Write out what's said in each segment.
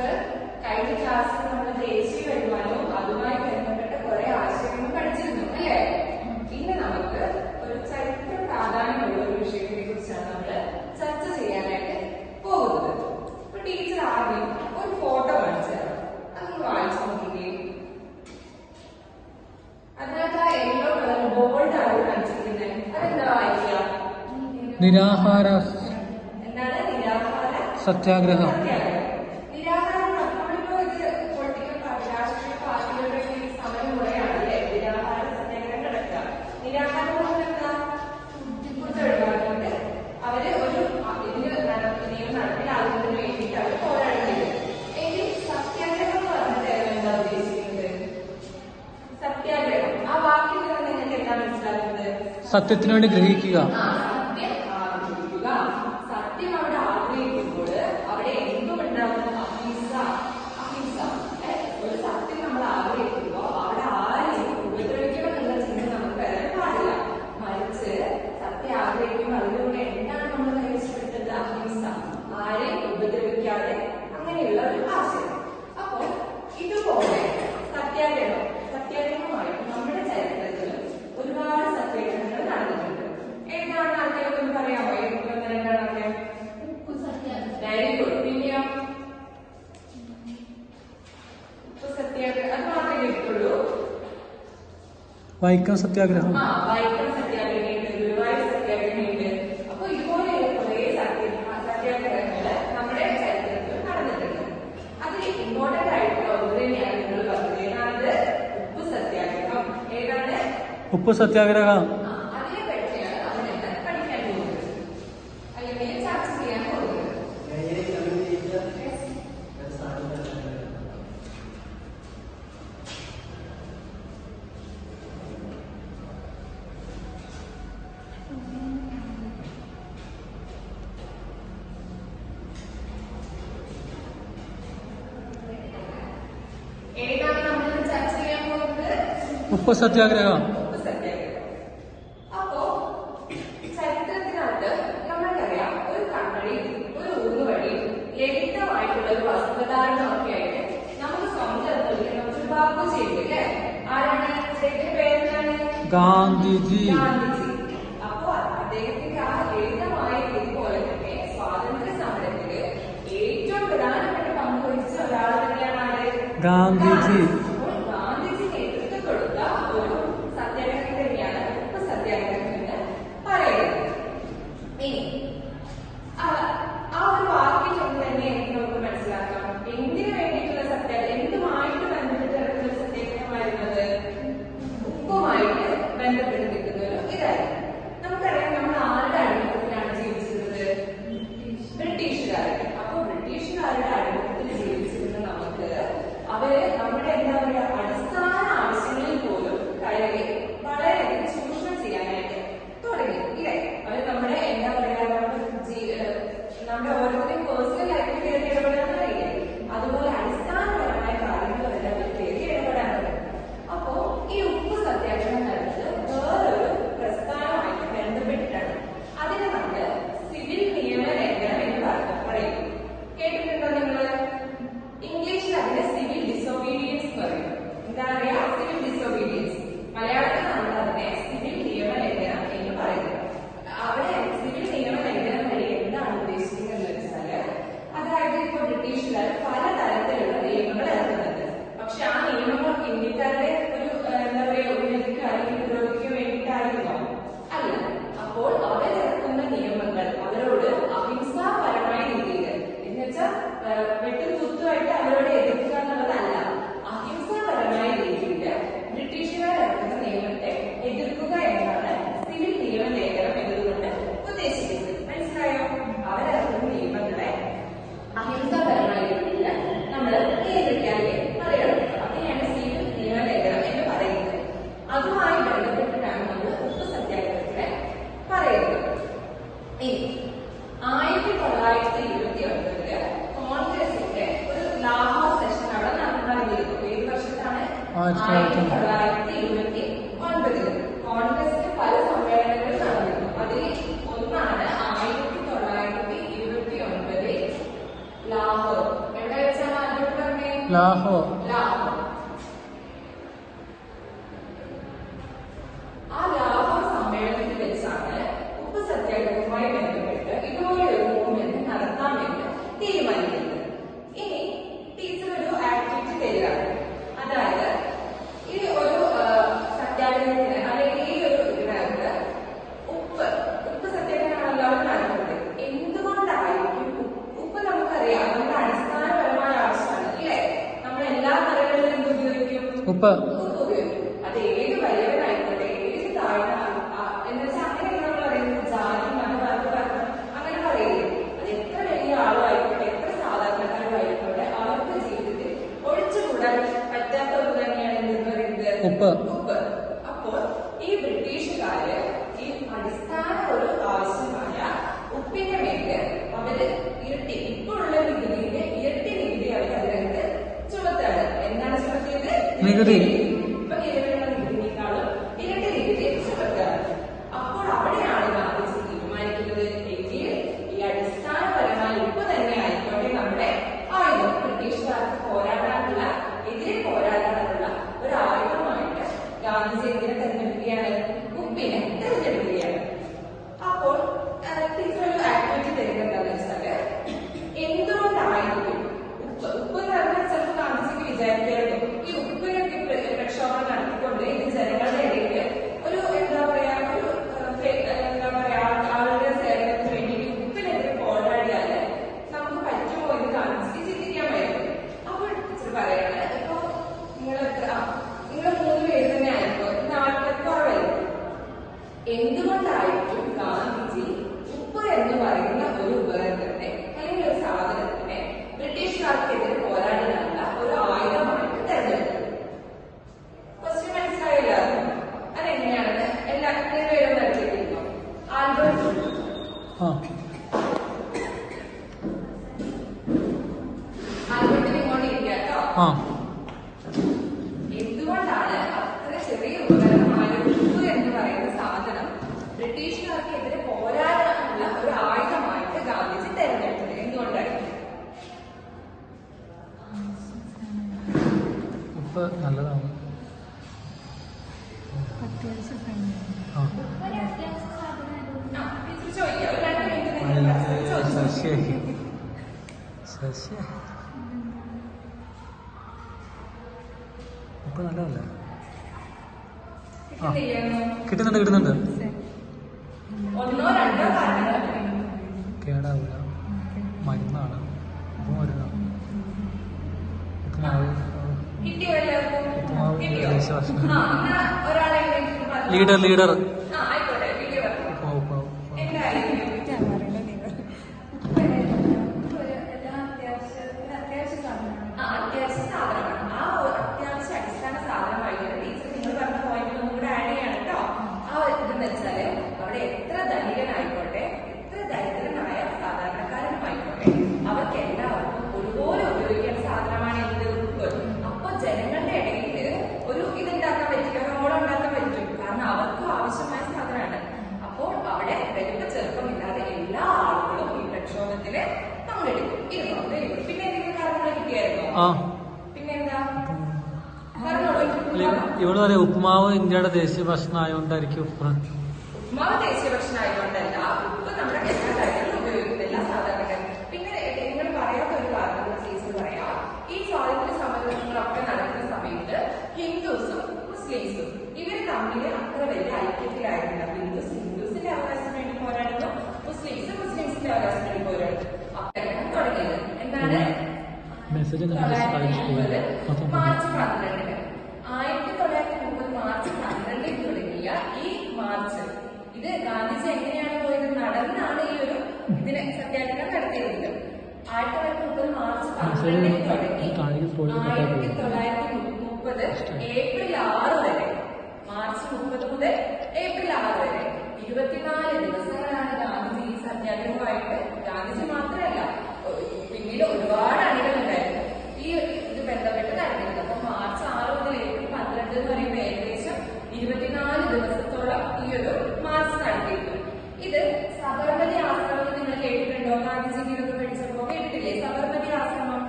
നമുക്ക് കഴിഞ്ഞ ക്ലാസ്സിൽ നമ്മൾ ദേശീയ വരുമാനവും അതുമായി ബന്ധപ്പെട്ട കുറെ ആശയങ്ങൾ പഠിച്ചിരുന്നു അല്ലേ? ഇന്ന് നമുക്ക് ഒരു ചരിത്ര പ്രാധാന്യമുള്ള ഒരു വിഷയത്തെ കുറിച്ചാണ് നമ്മൾ ചർച്ച ചെയ്യാനായിട്ട് പോകുന്നത്. അപ്പൊ ടീച്ചർ ആദ്യം ഒരു ഫോട്ടോ കാണിച്ചു തരാം. അതൊന്ന് വായിച്ചു നോക്കുകയും അതിനകത്ത് ആ യെല്ലോ കളർ ബോൾഡ് ആണ് കാണിച്ചിരിക്കുന്നത്. അതെന്താ വായിക്കുക? നിരാഹാര എന്താണ് നിരാഹാര സത്യാഗ്രഹം. നിരാഹാരം നമ്മളിപ്പോ ഇത് പൊളിറ്റിക്കൽ രാഷ്ട്രീയ പാർട്ടികളുടെ സമരം മുറയാണ് അല്ലെ? നിരാഹാര സത്യാഗ്രഹം നടക്കുക. നിരാഹാരം എന്താ? ഫുഡ് ഒഴിവാക്കിയിട്ട് അവര് ഒരു നിയമം നടപ്പിലാക്കുന്നതിന് വേണ്ടിയിട്ട് അവർ പോരാടുന്നത്. എങ്കിൽ സത്യാഗ്രഹം എന്ന് പറഞ്ഞിട്ട് എന്താ ഉദ്ദേശിക്കുന്നത്? സത്യാഗ്രഹം ആ വാക്കിൽ നിന്ന് നിങ്ങൾക്ക് എന്താ മനസ്സിലാക്കുന്നത്? സത്യത്തിനു വേണ്ടി ഗ്രഹിക്കുക. സത്യം ആഗ്രഹിക്കുക. സത്യം അവിടെ ആഗ്രഹിക്കുമ്പോൾ അവിടെ എന്തുണ്ടാകും? അഹിംസ. അഹിംസ ഒരു സത്യം നമ്മൾ ആഗ്രഹിക്കുമ്പോൾ അവിടെ ആരെയും ഉപദ്രവിക്കണം എന്നുള്ള ചിന്ത നമുക്ക് വരാൻ പാടില്ല. മറിച്ച് സത്യം ആഗ്രഹിക്കുമ്പോൾ അതിലൂടെ എന്താണ് നമ്മൾ കൈവശപ്പെടുത്തുന്നത്? അഹിംസ. ആരെയും ഉപദ്രവിക്കാതെ അങ്ങനെയുള്ള ഒരു ആശയം. അപ്പോൾ ഇതുപോലെ സത്യാഗ്രഹമായിട്ട് നമ്മുടെ ചരിത്രത്തിൽ ഒരുപാട് സത്യാഗ്രഹങ്ങൾ നടന്നിട്ടുണ്ട്. ഏതാണ് ആൾക്കാരൊക്കെ പറയാമോ? രണ്ടാമത്തെ വെരി ഗുഡ്. പിന്നെയോ ഉപ്പ് സത്യാഗ്രഹം. അത് മാത്രമേ കേട്ടിട്ടുള്ളൂ. വൈക്കം സത്യാഗ്രഹം. വൈക്കം സത്യാഗ്രഹമുണ്ട്, ഗുരുവായൂർ സത്യാഗ്രഹമുണ്ട്. അപ്പൊ ഇതുപോലെ കുറെ സത്യാഗ്രഹങ്ങള് നമ്മുടെ ചരിത്രത്തിൽ നടന്നിട്ടുണ്ട്. അതിൽ ഇമ്പോർട്ടന്റ് ആയിട്ടുള്ള ഒന്ന് തന്നെയാണ് നിങ്ങൾ പറഞ്ഞത്. ഏതാണത്? ഉപ്പ് സത്യാഗ്രഹം. ഏതാണ്? ഉപ്പ് സത്യാഗ്രഹം. അതിനെ പറ്റിയാണ് നമ്മൾ ഇന്ന് പഠിക്കാൻ പോകുന്നത്, അല്ലെങ്കിൽ ചർച്ച ചെയ്യാൻ പോകുന്നത്. ഏതാണ് നമ്മൾ ചർച്ച ചെയ്യാൻ പോകുന്നത്? ഉപ്പ് സത്യാഗ്രഹം. ഉപ്പ് സത്യാഗ്രഹം. അപ്പോ ചരിത്രത്തിനകത്ത് നമ്മൾക്കറിയാം ഒരു കണ്ണടിയും ഒരു ഊന്നുവടിയും ലളിതമായിട്ടുള്ള ഒരു വസ്ത്രധാരണമൊക്കെ ആയിട്ട് നമുക്ക് സ്വന്തം നമുക്ക് ബാബു ചെയ്തില്ലേ? ആരാണ്? അദ്ദേഹത്തിന്റെ പേരെന്താണ്? ഗാന്ധിജി. ഗാന്ധിജി. അപ്പോ അദ്ദേഹത്തിന്റെ ആ ലളിതമായ രീതി പോലെ തന്നെ സ്വാതന്ത്ര്യ സമരത്തില് ഏറ്റവും പ്രധാനപ്പെട്ട പങ്ക് വഹിച്ച ഒരാൾ തന്നെയാണ് ആര്? ഗാന്ധിജി. ഗാന്ധിജി നേതൃത്വം കൊടുത്ത ഒരു സത്യാഗ്രഹം തന്നെയാണ് ഉപ്പ് സത്യാഗ്രഹം എന്ന് പറയുന്നത്. ഇനി ആ ഒരു വാക്കിൽ കൊണ്ട് തന്നെ നമുക്ക് മനസ്സിലാക്കാം എന്തിനു വേണ്ടിയിട്ടുള്ള സത്യാഗ്രഹം, എന്തുമായിട്ട് ബന്ധപ്പെട്ട് നടക്കുന്ന സത്യാഗ്രഹമായിരുന്നത്? ഉപ്പുമായിട്ട് ബന്ധപ്പെട്ട് നിൽക്കുന്ന ഒരു ഇതായിരുന്നു. നമുക്കറിയാം നമ്മൾ ആരുടെ അടിമത്തത്തിലാണ് ജീവിച്ചിരുന്നത്? ബ്രിട്ടീഷുകാരുടെ. അപ്പൊ ബ്രിട്ടീഷുകാരുടെ അടിമത്തത്തിൽ ജീവിച്ചിരുന്ന നമുക്ക് അവര് നമ്മുടെ എന്താ പറയാ അടിസ്ഥാന ആവശ്യങ്ങളിൽ പോലും കയറി വളരെയധികം ചൂഷണം ചെയ്യാനായിട്ട് തുടങ്ങി ഇല്ലേ? അവര് നമ്മുടെ എന്താ പറയാ നമ്മുടെ ഓരോരുത്തരും പേഴ്സണൽ ലൈഫിൽ കയറി ഇടപെടാറില്ലേ? അതുപോലെ അടിസ്ഥാനപരമായ കാര്യങ്ങളെല്ലാം അവർ കയറി ഇടപെടാറുണ്ട്. അപ്പോ ഈ ഉപ്പ് സത്യാഗ്രഹം നടന്നത് വേറൊരു പ്രസ്ഥാനമായിട്ട് ബന്ധപ്പെട്ടിട്ടാണ്. അതിനെ നമ്മൾ സിവിൽ നിയമ ലംഘനം എന്ന് പറയും. കേട്ടിട്ടുണ്ടോ നിങ്ങള്? ഇംഗ്ലീഷിൽ അതിന് സിവിൽ ഡിസൊബീഡിയൻസ് പറയും. എന്താ പറയാ? Civil disobedience. മലയാളത്തിൽ നമ്മൾ അതിനെ സിവിൽ നിയമ ലംഘനം എന്ന് പറയുന്നത്. അവിടെ സിവിൽ നിയമ ലംഘനം വഴി എന്താണ് ഉദ്ദേശിക്കുന്നത് വെച്ചാല്, അതായത് ഇപ്പൊ ബ്രിട്ടീഷുകാർ പലതരത്തിലുള്ള നിയമങ്ങൾ ഇറക്കുന്നുണ്ട്. പക്ഷെ ആ നിയമങ്ങളൊക്കെ ഇന്ത്യക്കാരുടെ ഒരു എന്താ പറയാ ഉന്നതിക്ക് അല്ലെങ്കിൽ പുരോഗതിക്ക് വേണ്ടിയിട്ടായിരുന്നോ? അല്ല. അപ്പോൾ അവരിറക്കുന്ന നിയമങ്ങൾ അവരോട് അഹിംസാപരമായ രീതിയിൽ എന്നുവെച്ചാൽ വെട്ടും കുത്തുമായിട്ട് അവരോട് എതിർക്കുക എന്നുള്ളതല്ല. അഹിംസാപരമായ രീതിയിൽ ബ്രിട്ടീഷുകാർ ഇറക്കുന്ന നിയമത്തെ എതിർക്കുക എന്നാണ് സിവിൽ നിയമ ലേഖനം എന്നതുകൊണ്ട് ഉദ്ദേശിക്കുന്നത്. മനസ്സിലായോ? അവരിറക്കുന്ന നിയമങ്ങളെ അഹിംസാപരമായ രീതിയിൽ നമ്മൾ നിയന്ത്രിക്കാതെ മറികടക്കുക. അതിനെയാണ് സിവിൽ നിയമ ലേഖനം എന്ന് പറയുന്നത്. അതുമായി ബന്ധപ്പെട്ടിട്ടാണ് നമ്മൾ ഉപ്പ് സത്യാഗ്രഹത്തിനെ പറയുന്നത്. ഇനി 1929 കോൺഗ്രസിന്റെ ഒരു ലാഹോർ സെഷൻ അവിടെ നടന്നിരുന്നു. ഏത് വർഷത്താണ്? 1929. കോൺഗ്രസിന് പല സമ്മേളനങ്ങൾ നടന്നിരുന്നു. അതിൽ ഒന്നാണ് 1929 ലാഹോർ. എവിടെ വെച്ചാണ് ലാഹോർ. ലാഹോർ. ആ ലാഹോർ സമ്മേളനത്തിൽ വെച്ചാണ് ഉപ്പ് സത്യാഗ്രഹവുമായി ബന്ധപ്പെട്ട് ഇതുപോലെ ഒരു മൂവ്മെന്റ് നടത്താമെന്ന് തീരുമാനിക്കുന്നത്. ഇനി ടീച്ചർ ഒരു ആക്ടിവിറ്റി തരികയാണ്. അതായത് ഈ ഒരു സത്യാഗ്രഹത്തിന് അല്ലെങ്കിൽ ഈ ഒരു ഇതിനകത്ത് ഉപ്പ് സത്യാഗ്രഹമാണ് എല്ലാവരും നടത്തുന്നത്. എന്തുകൊണ്ടായിരിക്കും ഉപ്പ് നമുക്കറിയാം നമ്മുടെ അടിസ്ഥാനപരമായ ആവശ്യമാണ് അല്ലേ? നമ്മൾ എല്ലാ കറികളിലും എന്ത് ഉപയോഗിക്കും? ഉപ്പ്. ഉപയോഗിക്കും. അത് ഏത് വലിയവനായിക്കോട്ടെ, ഏത് താഴ്ന്ന എന്ന് വെച്ചാൽ അങ്ങനെ നമ്മൾ പറയുന്നത് ജാതി മതവർഗം അങ്ങനെ പറയില്ലേ? അത് എത്ര വലിയ ആളുമായിക്കോട്ടെ, എത്ര സാധാരണക്കാരുമായിക്കോട്ടെ, അവർക്ക് ജീവിതത്തിൽ ഒഴിച്ചുകൂടാൻ പറ്റാത്ത ഒന്ന് തന്നെയാണ് എന്തെന്ന് പറയുന്നത് ഉപ്പ്. ഉപ്പ്. അപ്പോൾ ഈ ബ്രിട്ടീഷുകാര് ഈ അടിസ്ഥാന ഒരു ആവശ്യമായ ഉപ്പിന്റെ മേല് അവര് ഇരട്ടി ഇപ്പോഴുള്ള നികുതിയുടെ ഇരട്ടി നികുതി അവർ അതിനകത്ത് ചുമത്താണ്. എന്താണ് ചുമത്തിയത്? നികുതി. ഇപ്പൊ നിലവിലുള്ള നികുതിയേക്കാളും ഇരട്ടി നികുതി ചുമത്താണ്. അപ്പോൾ അവിടെയാണ് ഗാന്ധിജി തീരുമാനിക്കുന്നത് എങ്കിൽ ഈ അടിസ്ഥാനപരമായ ഉപ്പ് തന്നെ ആയിക്കോട്ടെ നമ്മുടെ ആയുധം. ബ്രിട്ടീഷുകാർക്ക് പോരാടാനുള്ള എതിരെ പോരാടാനുള്ള ഒരു ആയുധമായിട്ട് ഗാന്ധിജി എന്തിനെ തെരഞ്ഞെടുക്കുകയാണ്? ഉപ്പിനെ തെരഞ്ഞെടുക്കുകയാണ്. അപ്പോൾ ടീച്ചർ ഒരു ആക്ടിവിറ്റി തരുന്നത് എന്താണെന്ന് വെച്ചാല് എന്തുകൊണ്ടായിരിക്കും ഉപ്പ് എന്ന് പറഞ്ഞാൽ ചിലപ്പോൾ ഗാന്ധിജിക്ക് വിചാരിക്കായിരുന്നു ഈ ഉപ്പിനൊക്കെ പ്രക്ഷോഭം നടത്തിക്കൊണ്ട് ഇത് ജനങ്ങളുടെ ഇടയിൽ ഒരു എന്താ പറയാ ആളുടെ സേവനത്തിന് വേണ്ടി ഉപ്പിനെതിരെ പോരാടിയാല് നമുക്ക് പറ്റുമോ എന്ന് ഗാന്ധിജിക്ക് ചിന്തിക്കാമായിരുന്നു. അപ്പോൾ ടീച്ചർ പറയാണ് ഇപ്പൊ നിങ്ങൾ 3 പേര് തന്നെ ആയിരിക്കും, 4 പേർ കുറവായിരിക്കും. എന്തുകൊണ്ടായിരിക്കും ഗാന്ധിജി ഉപ്പ് എന്ന് പറയുന്ന ഒരു ഉപകരണത്തെ അല്ലെങ്കിൽ ഒരു സാധനത്തിനെ ബ്രിട്ടീഷുകാർക്കെതിരെ പോരാടാനുള്ള ഒരു ആയുധമായിട്ട് തെരഞ്ഞെടുത്തത്? ക്വസ്റ്റ്യൻ മനസ്സിലായില്ല? അതെങ്ങനെയാണെന്ന് എല്ലാവരും പേരും നടത്തിയിരിക്കുന്നു. ആൽബർട്ട് ഇങ്ങോട്ട് ഇരിക്കുക കേട്ടോ. എന്തുകൊണ്ടാണ് അത്ര ചെറിയ ഉപകരണമായ ഉപ്പ് എന്ന് പറയുന്ന സാധനം ബ്രിട്ടീഷുകാർക്കെതിരെ പോരാടാനുള്ള ഒരു ആയുധമായിട്ട് ഗാന്ധിജി തെരഞ്ഞെടുത്തത്? എന്തുകൊണ്ടായിരുന്നു? ഉപ്പ് നല്ലതാണ്. ടീച്ചർ ചോദിക്കാം. ഒരു 2 മിനിറ്റ് നിങ്ങൾ സസ്യ സസ്യ ഉപ്പ് നല്ലതല്ലേ? കിട്ടുന്നുണ്ട്. 1 2 കാരണങ്ങൾ കേടാവില്ല. മരുന്നാണ്. ഉപ്പ് മരുന്നാണ്. ഉപ്പുമാവ്. കിട്ടിയോ എല്ലാവർക്കും? ഉപ്പുമാവ് ദേശഭക്ഷണം. ഒരാളെ ലീഡർ. ആയിക്കോട്ടെ. വീഡിയോ ഉപ്പ് എന്തായാലും അത്യാവശ്യ സാധനമാണ്. ആ ഒരു അത്യാവശ്യ അടിസ്ഥാന സാധനമായിട്ട് ടീച്ചർ നിങ്ങൾ പറഞ്ഞ പോയിന്റ് ഒന്നും കൂടെ ആഡ് ചെയ്യാണ് കേട്ടോ. ആ ഇതെന്ന് വെച്ചാല് അവിടെ എത്ര ധനികനായിക്കോട്ടെ, എത്ര ദരിദ്രനായ സാധാരണക്കാരനുമായിക്കോട്ടെ, അവർക്ക് എല്ലാവർക്കും ഒരുപോലെ ഉപയോഗിക്കേണ്ട സാധനമാണ് എന്ത്? ഉപ്പ്. അപ്പൊ ജനങ്ങളുടെ ഇടയിൽ ഒരു ഇതുണ്ടാക്കാൻ പറ്റും, റോൾ ഉണ്ടാക്കാൻ പറ്റും. കാരണം അവർക്കും ആവശ്യമായ സാധനമാണ്. അപ്പോൾ അവിടെ വലിപ്പ ചെറുപ്പമില്ലാതെ എല്ലാ ആളുകളും ഈ പ്രക്ഷോഭത്തില് പങ്കെടുക്കും. പിന്നെ എന്തെങ്കിലും കാര്യങ്ങൾ കിട്ടിയായിരുന്നോ? പിന്നെന്താ പറഞ്ഞോളൂ. ഇവിടെ പറയാം ഉപ്പുമാവ് ഇന്ത്യയുടെ ദേശീയ ഭക്ഷണം ആയതുകൊണ്ടായിരിക്കും ഉപ്പുമാവ് ദേശീയ ഭക്ഷണം ആയതുകൊണ്ടല്ല, ഉപ്പ് നമ്മുടെ എല്ലാ കാര്യങ്ങളും ഉപയോഗിക്കുന്ന എല്ലാ സാധാരണക്കാരും. പിന്നെ നിങ്ങൾ പറയാത്ത ഒരു കാരണം ടീച്ചർ പറയാം. ഈ സ്വാതന്ത്ര്യ സമരങ്ങളൊക്കെ നടക്കുന്ന സമയത്ത് ഹിന്ദുസും മുസ്ലിംസും ഇവര് തമ്മിൽ അത്ര വലിയ ഐക്യത്തിലായിരുന്നില്ല. ഹിന്ദുസിന്റെ അവകാശത്തിന് വേണ്ടി പോരാടുന്നു, മുസ്ലിംസിന്റെ അവകാശത്തിന് വേണ്ടി പോരാടുന്നു. അപ്പം തുടങ്ങിയത് എന്താണ്? മാർച്ച് 12 1930 മാർച്ച് 12 തുടങ്ങിയ ഈ മാർച്ച്, ഇത് ഗാന്ധിജി എങ്ങനെയാണ് പോയത്? നടന്നാണ് ഈ ഒരു ഇതിനെ സത്യാഗ്രഹം നടത്തിയിരുന്നത്. 1930 മാർച്ച് 12 തുടങ്ങി 1930 ഏപ്രിൽ 6 വരെ, മാർച്ച് 30 മുതൽ ഏപ്രിൽ 6 വരെ 24 ദിവസങ്ങളാണ് ഗാന്ധിജി ഈ സത്യാഗ്രഹമായിട്ട്. ഗാന്ധിജി മാത്രമല്ല, പിന്നീട് ഒരുപാട് അണികളുണ്ടായിരുന്നു ഈ ഇത് ബന്ധപ്പെട്ട് നടന്നിരുന്നത്. അപ്പൊ മാർച്ച് 6 മുതൽ ഏപ്രിൽ 12 എന്ന് പറയുമ്പോൾ ഏകദേശം 24 ദിവസത്തോളം ഈ ഒരു മാർച്ച് നടത്തിയിരുന്നു. ഇത് സബർമതി ആശ്രമം നിങ്ങൾ കേട്ടിട്ടുണ്ടോ? ഗാന്ധിജിക്ക് ഇതൊക്കെ പഠിച്ചപ്പോ കേട്ടിട്ടില്ലേ? സബർമതി ആശ്രമം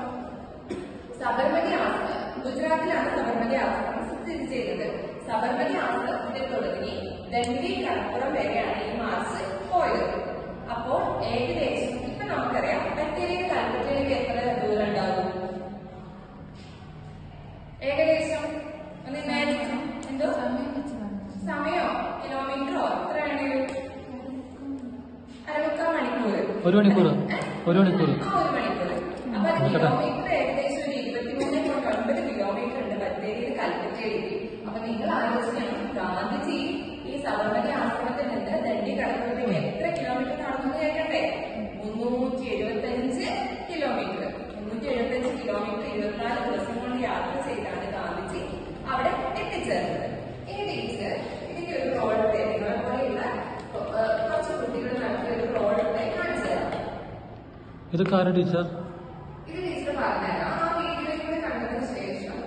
ഗുജറാത്തിലാണ് സബർമതി ആശ്രമം സ്ഥിതി ചെയ്യുന്നത്. സബർമതി ആശ്രമത്തിൽ തുടങ്ങി ദണ്ഡി കടപ്പുറം വരെയാണ് ഈ മാർച്ച് പോയത്. അപ്പോൾ ഏകദേശം ഇപ്പൊ നമുക്കറിയാം ബത്തേരിയിൽ കൽപ്പറ്റയിലേക്ക് എത്ര ദൂരം ഉണ്ടാവും? ഏകദേശം ഒന്ന് ഇമാജിൻ. എന്തോ സമയോ കിലോമീറ്ററോ എത്രയാണ്? 1/4 മണിക്കൂർ. 1 മണിക്കൂർ. 1 മണിക്കൂർ. ആ 1 മണിക്കൂർ. അപ്പൊ അത് കിലോമീറ്റർ ഏകദേശം ഒരു 23.9 കിലോമീറ്റർ ഉണ്ട് ബത്തേരിയിൽ കൽപ്പറ്റയിലേക്ക്. അപ്പൊ നിങ്ങൾ ആലോചിക്കണം, ഗാന്ധിജി ഈ സബർമതി ആശ്രമത്തിൽ നിന്ന് ദണ്ഡി കടപ്പുറത്തേക്ക് എത്ര കിലോമീറ്റർ നടന്നു കേൾക്കട്ടെ? 375 കിലോമീറ്റർ. 375 കിലോമീറ്റർ 24 ദിവസം കൊണ്ട് യാത്ര ചെയ്താണ് ഗാന്ധിജി അവിടെ എത്തിച്ചേർന്നത്. ഈ ടീച്ചർ ഇതിന്റെ ഒരു റോഡ് തരുന്നത് പോലെയുള്ള കുറച്ച് കുട്ടികൾ നടത്തിയ ഒരു റോഡ് കാണിച്ചു തരാം. ഇത് കാര്യം ടീച്ചർ ഇത് ടീച്ചർ പറഞ്ഞുതരാം. ആ വീഡിയോ കൂടെ കണ്ടതിന് ശേഷം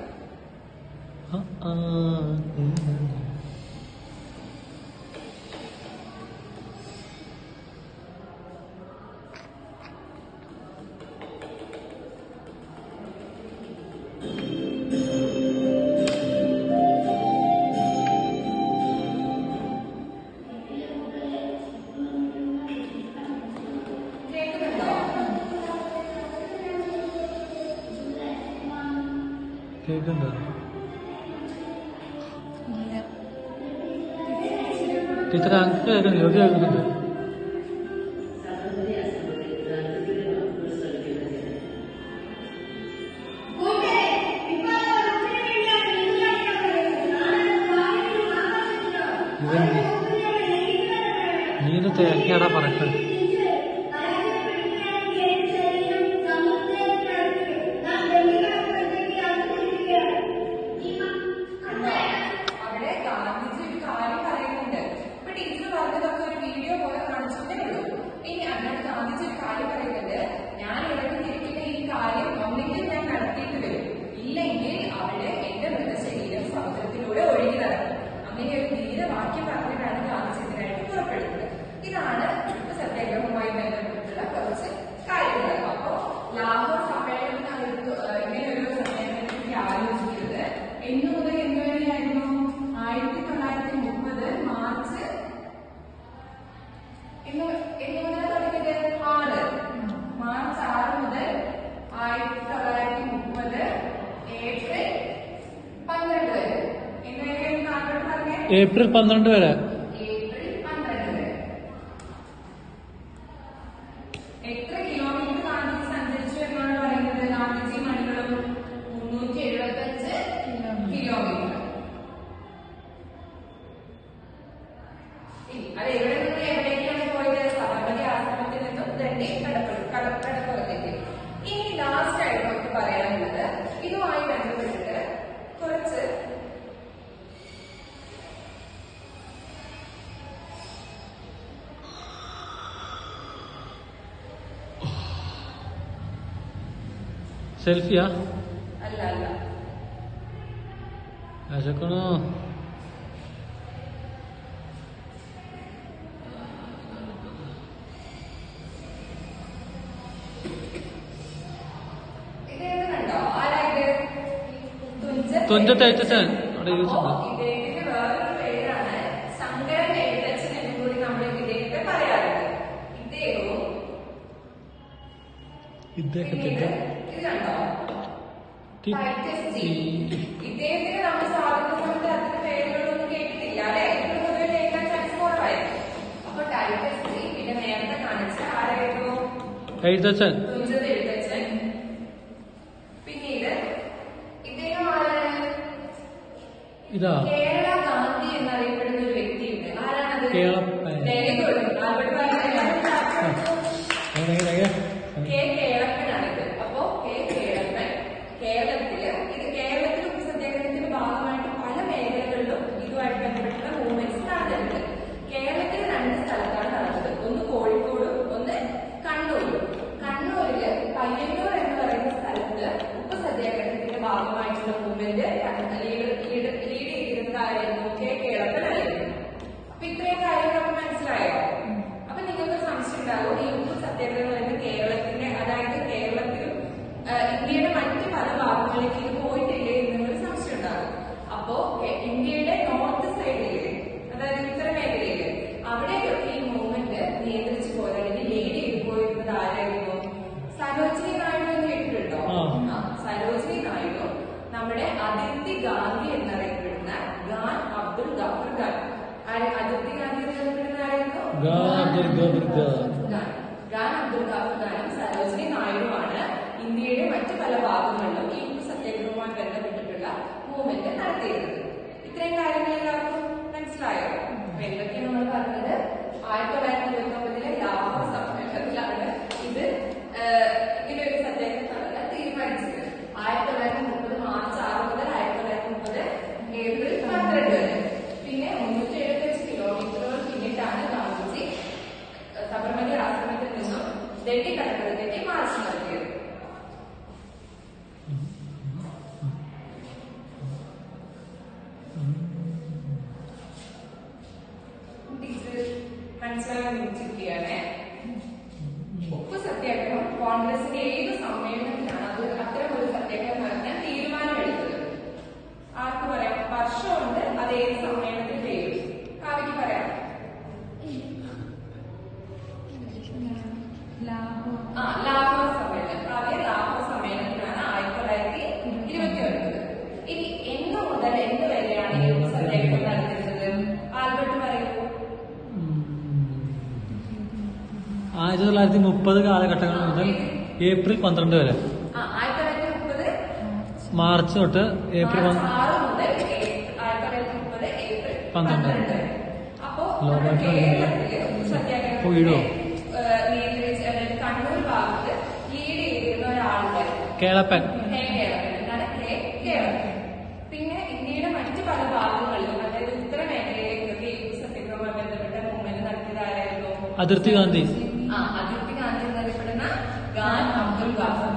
കേൾക്കണ്ട ടീച്ചർ? അങ്ങ് കേൾക്കണില്ല, ഒരു കേൾക്കുന്നുണ്ട്. നീന് തേങ്ങയാടാ പറക്ക. ഇതാണ് സത്യാഗ്രഹവുമായി ബന്ധപ്പെട്ടുള്ള കുറച്ച് കാര്യങ്ങൾ. അപ്പോ ലാഹോർ സമ്മേളനത്തിനകത്ത് ഇങ്ങനെ ഒരു സമ്മേളനത്തിൽ ആലോചിക്കുന്നത് എന്ന് മുതൽ എന്ന് വരെയായിരുന്നു? 1930 മാർച്ച് എന്ന് മുതൽ തുടങ്ങിയത്? മാർച്ച് 6 മുതൽ 1930 ഏപ്രിൽ 12 വരെ. എന്നുവരെയായിരുന്നു താങ്കളോട് പറഞ്ഞത്? ഏപ്രിൽ 12 വരെ. എത്ര കിലോമീറ്റർ ഗാന്ധിജി സഞ്ചരിച്ചു എന്നാണ് പറയുന്നത്? ഗാന്ധിജി മണികളും 375 കിലോമീറ്റർ. അത് എവിടെ നിന്ന് എവിടേക്കാണ് പോയത്? സബർമതി ആശ്രമത്തിൽ നിന്നും ദണ്ഡി കടപ്പുറത്തേക്ക്. ഇനി ലാസ്റ്റ് ആയിട്ട് നമുക്ക് പറയാനുള്ളത് ഇതുമായി ബന്ധപ്പെട്ടിട്ട് കുറച്ച് സെൽഫിയാ? അല്ല അല്ല വിശക്കണോ? ഇതേത് കണ്ടോ? ആരായത്? തുഞ്ചത്ത് എഴുത്തച്ഛൻ അവിടെ യൂസ് ഇദ്ദേഹത്തിന്റെ വേറൊരു പേരാണ് ശങ്കരൻ എഴുത്തച്ഛൻ എന്നും കൂടി നമ്മൾ ഇദ്ദേഹത്തെ പറയാറുണ്ട്. ഇദ്ദേഹത്തിന്റെ ഇത് കണ്ടോ? ഇദ്ദേഹത്തിന് നമ്മൾ സ്വാതന്ത്ര്യ സമയത്ത് അത്ര പേരുകളൊന്നും കേട്ടിട്ടില്ല അല്ലെ? ഇത് പൊതുവെ കേൾക്കാൻ ചാൻസ് കുറവായിരുന്നു. അപ്പൊ ടൈറ്റസ് പിന്നെ നേരത്തെ കാണിച്ച ആരായിരുന്നു? എഴുത്തച്ഛൻ. തുഞ്ചത്ത് എഴുത്തച്ഛൻ. പിന്നീട് ഇദ്ദേഹം ആരാണ്? ഇതാ കേരള ഗാന്ധി എന്നറിയപ്പെടുന്ന ഒരു വ്യക്തിയുണ്ട്. ആരാണത്? Very good. കെ കേളപ്പനാണിത്. അപ്പോ കെ കേളപ്പൻ കേരളത്തില് കേരളത്തിൽ സത്യാഗ്രഹത്തിന്റെ ഭാഗമായിട്ട് പല മേഖലകളിലും ഇതുമായിട്ട് ബന്ധപ്പെട്ടുള്ള മൂവ്മെന്റ്സ് നടന്നിട്ടുണ്ട്. കേരളത്തിൽ 2 സ്ഥലത്താണ് നടന്നത്. ഒന്ന് കോഴിക്കോടും ഒന്ന് കണ്ണൂരും. കണ്ണൂരില് പയ്യന്നൂർ എന്ന് പറയുന്ന സ്ഥലത്ത് ഉപ്പ് സത്യാഗ്രഹത്തിന്റെ ഭാഗമായിട്ടുള്ള മൂവ്മെന്റ് ലീഡ് ചെയ്തിരുന്നതായിരുന്നു കെ കേളപ്പനായിരുന്നു. അപ്പൊ ഇത്രയും കാര്യങ്ങളൊക്കെ മനസ്സിലായോ? അപ്പൊ നിങ്ങൾക്ക് സംശയം ഉണ്ടാകും, ഈ ഉപ്പ് സത്യാഗ്രഹം എന്ന് കേരളത്തിന്റെ, അതായത് കേരളത്തിലും ഇന്ത്യയുടെ മറ്റ് പല ഭാഗങ്ങളിലേക്ക് ഇത് പോയിട്ടില്ലേ എന്നൊരു ഗാന്ധി എന്നറിയപ്പെടുന്ന ഖാൻ അബ്ദുൽ ഗഫർ ഖാൻ. അതിർത്തി ഗാന്ധി എന്നറിയപ്പെടുന്ന ആരായിരുന്നു? ഖാൻ അബ്ദുൽ ഗഫർ ഖാനും സരോജിനി നായിഡുമാണ് ഇന്ത്യയുടെ മറ്റു പല ഭാഗങ്ങളിലും ഈ ഉപ്പ് സത്യാഗ്രഹവുമായി ബന്ധപ്പെട്ടിട്ടുള്ള മൂവ്മെന്റ് നടത്തിയത്. ഇത്രയും കാര്യങ്ങൾ എല്ലാവർക്കും മനസ്സിലായോ? എന്തൊക്കെയാണ് നമ്മൾ പറഞ്ഞത്? 1929 ലാഹോർ സമ്മേളനത്തിലാണ് ഇത് ഇങ്ങനെ ഒരു സത്യാഗ്രഹം നടത്താൻ തീരുമാനിച്ചത്. 1930 മാർച്ച് 6 മുതൽ 1930 ഏപ്രിൽ 12 വരെ. പിന്നെ 375 കിലോമീറ്ററുകൾ പിന്നിട്ടാണ് ഗാന്ധിജി സബർമതി ആശ്രമത്തിൽ നിന്നും ഡൽഹി കടപ്പുറത്തേക്ക് മാർച്ച് നടത്തിയത്. മനസ്സിലാക്കിയാണ് ഉപ്പ് സത്യാഗ്രഹം കോൺഗ്രസിന്റെ ഏത് സമ്മേളനത്തിലാണ് അത് അത്തരം ഒരു സത്യാഗ്രഹം നടത്താൻ തീരുമാനമെടുത്തത്? ആർക്ക് പറയാം? വർഷമുണ്ട്, അത് ഏത് സമ്മേളനത്തിൽ പേര് കാവ്യക്ക് പറയാം. ലാഹോർ സമ്മേളനം. കാവ്യ ലാഹോർ സമ്മേളനത്തിലാണ് 1929. ഇനി എന്ന് മുതൽ എന്ന് വരെയാണ് ഈ ഉപ്പ് സത്യാഗ്രഹം നടത്തുന്നത്? ആൽബർട്ട് പറയൂ. 1930 കാലഘട്ടങ്ങൾ മുതൽ ഏപ്രിൽ 12 വരെ. 1930 മാർച്ച് തൊട്ട് ഏപ്രിൽ 6 മുതൽ 1930 ഏപ്രിൽ 12 വരെ. അപ്പോ സത്യാഗ്രഹം കണ്ണൂർ ഭാഗത്ത് ലീഡ് ചെയ്തിരുന്ന ഒരാളുടെ കേളപ്പൻ. പിന്നെ ഇന്ത്യയുടെ മറ്റു പല ഭാഗങ്ങളിലും, അതായത് ഉത്തരമേഖലയിലേക്കൊക്കെ ഈ സത്യാഗ്രഹവുമായി ബന്ധപ്പെട്ട മൂവ്മെന്റ് നടത്തിയതായിരുന്നു അതിർത്തി ഗാന്ധി. അതിർത്തി ഗാന്ധി എന്നറിയപ്പെടുന്ന ഖാൻ അബ്ദുൽ ഗഫർ